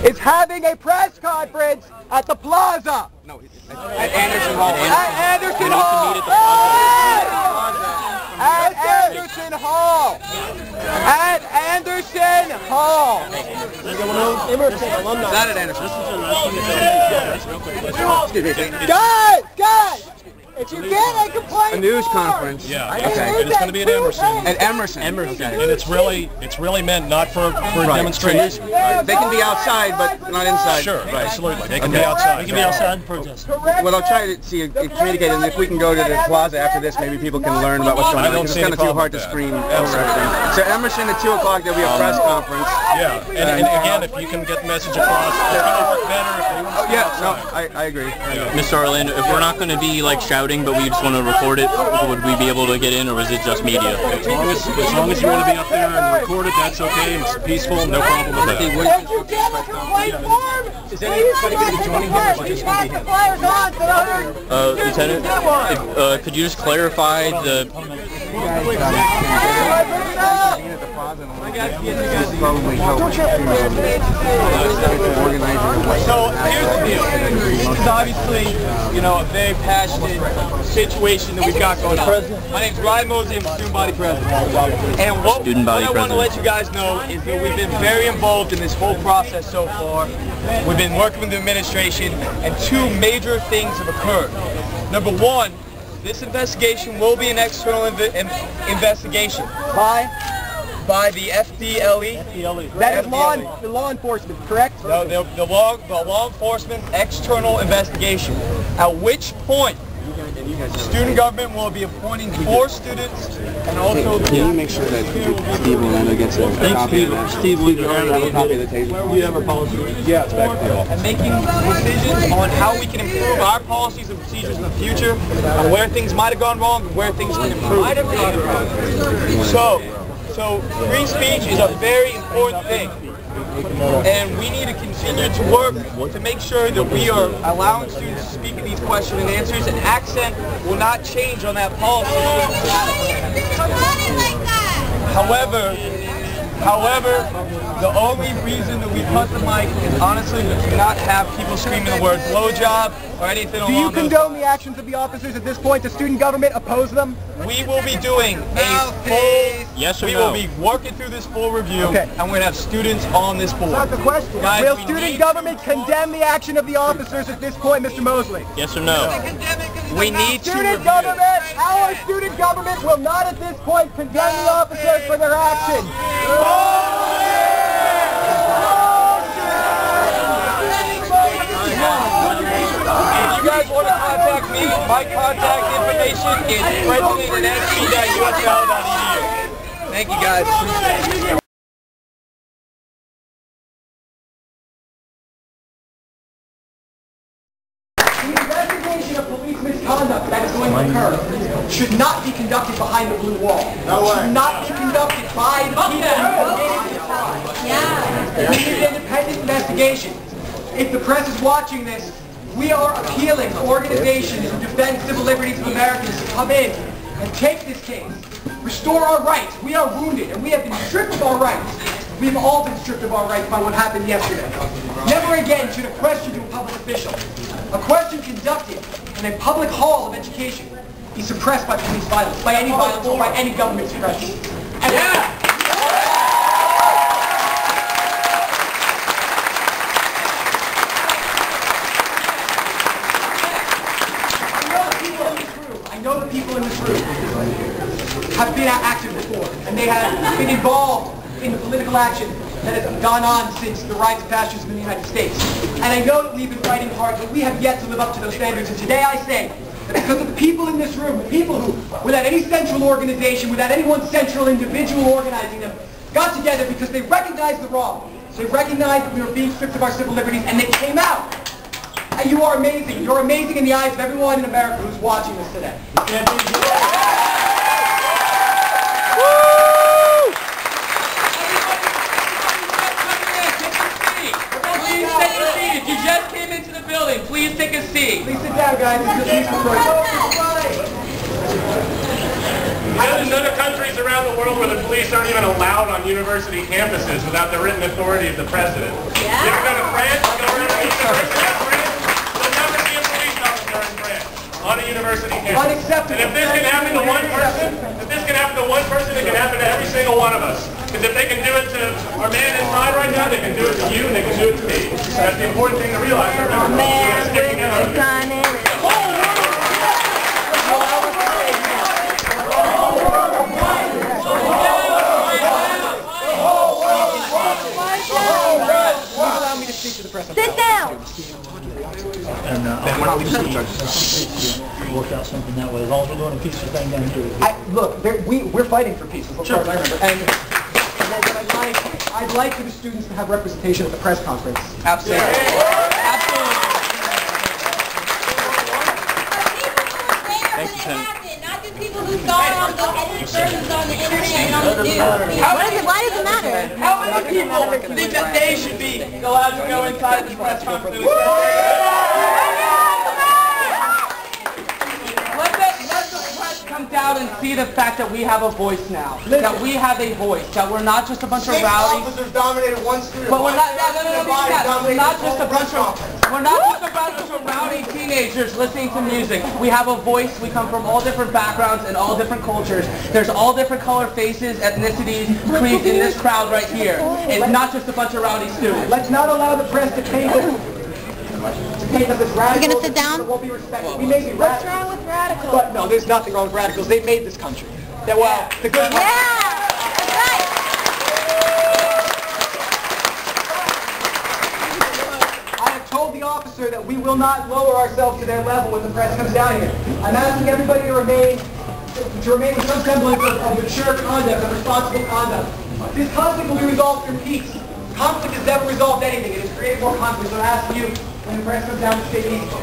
is having a press conference at the plaza. No, at Anderson Hall. At Anderson Hall. At Anderson Hall. At Anderson Hall. Not at Anderson. Guys! If you get a complaint, a news conference. Yeah. Okay. And it's going to be at Emerson. At Emerson. Okay. And it's really meant not for demonstration. They can be outside, but not inside. Sure. Right. Absolutely. They can be outside. They can be outside and protest. Well, I'll try to see if communicate, and if we can go to the plaza after this, maybe people can learn about what's going on. It's kind of too hard to scream over everything. So Emerson at 2 o'clock, there'll be a press conference. Yeah. And again, if you can get the message across, it's going to work better if they Oh yeah. No, I agree. Mr. Orlando, if we're not going to be like shouting, but we just want to record it, would we be able to get in, or is it just media? As long as you want to be up there and record it, that's okay. It's peaceful, no problem with that. If you get a complaint form, is anybody going to be joining him, or is it just going to be him? Lieutenant, could you just clarify the... So here's the deal. This is obviously, a very passionate situation that we've got going on. My name's Ryan Mosley, I'm student body president. And what I want to let you guys know is that we've been very involved in this whole process so far. We've been working with the administration, and 2 major things have occurred. Number 1, this investigation will be an external investigation. By the FDLE. That is law enforcement, correct? No, the law enforcement external investigation. At which point, student government will be appointing 4 students, and also... Can you make sure that Steve Orlando gets a copy of that? Steve, will you have a copy of the table? We have our policy. Yeah, it's back to the office. And making decisions on how we can improve our policies and procedures in the future, and where things might have gone wrong, and where things can improve. So free speech is a very important thing, and we need to continue to work to make sure that we are allowing students to speak in these questions and answers, and accent will not change on that policy. However, the only reason that we cut the mic is honestly to not have people screaming the word blowjob or anything along those lines. Do you condone the actions of the officers at this point? Does student government oppose them? We will be doing a full... Yes or we no? will be working through this full review, okay. And we're going to have students on this board. That's the question. Guys, will student government condemn the action of the officers at this point, Mr. Mosley? Yes or no? We need to Student government, our student government will not at this point condemn the officers for their actions. If you guys want to contact me, my contact information is president@nsp.usl.edu. Thank you guys. The investigation of police misconduct that is going to occur should not be conducted behind the blue wall. Should not be conducted by the people who committed the crime. We need an independent investigation. If the press is watching this, we are appealing to organizations who defend civil liberties of Americans to come in and take this case, restore our rights. We are wounded, and we have been stripped of our rights. We've all been stripped of our rights by what happened yesterday. Never again should a question to a public official, a question conducted in a public hall of education, be suppressed by police violence, by any violence, or by any government suppression. And I know the people in this room have been active before, and they have been involved in the political action that has gone on since the rise of fascism in the United States. And I know that we've been fighting hard, but we have yet to live up to those standards. And today I say that because of the people in this room, the people who, without any central organization, without any one central individual organizing them, got together because they recognized the wrong. They recognized that we were being stripped of our civil liberties, and they came out. And you are amazing. You're amazing in the eyes of everyone in America who's watching this today. If you just came into the building, please take a seat. Please sit down, guys. In other countries around the a world where the police aren't even allowed on university campuses without the written authority of the president. Yeah. You ever go to France? Go to a university in France? You'll never see a police officer in France on a university campus. Unacceptable. And if this can happen to one person, it can happen to every single one of us. Because if they can do it to our man inside right now, they can do it to you and they can do it to me. That's the important thing to realize. Sit down! And work out something that way, as long as we're doing a peaceful thing down here. Look, we're fighting for peace, as far as I remember. And I'd like for the students to have representation at the press conference. Absolutely. Absolutely. Thank you, Senator. Not just people who saw it on the internet and on the news. Why does it matter? How many people think that they should be allowed to go inside the press conference? Let the press come down and see the fact that we have a voice now. That we have a voice. That we're not just a bunch of rowdy. Officers dominated one student. But we're not. We're not just a bunch of. We're not just a bunch of rowdy teenagers listening to music. We have a voice. We come from all different backgrounds and all different cultures. There's all different color faces, ethnicities, creeds in this crowd right here. It's not just a bunch of rowdy students. Let's not allow the press to paint us as radicals. You're gonna sit down? It won't be respected. We may be radicals. What's wrong with radicals? But no, there's nothing wrong with radicals. They made this country. The good. Yeah! That's right! I have told the officer that we will not lower ourselves to their level when the press comes down here. I'm asking everybody to remain with some semblance of mature conduct, of responsible conduct. This conflict will be resolved through peace. Conflict has never resolved anything. It has created more conflict. So I ask you, when the press comes down, to stay peaceful.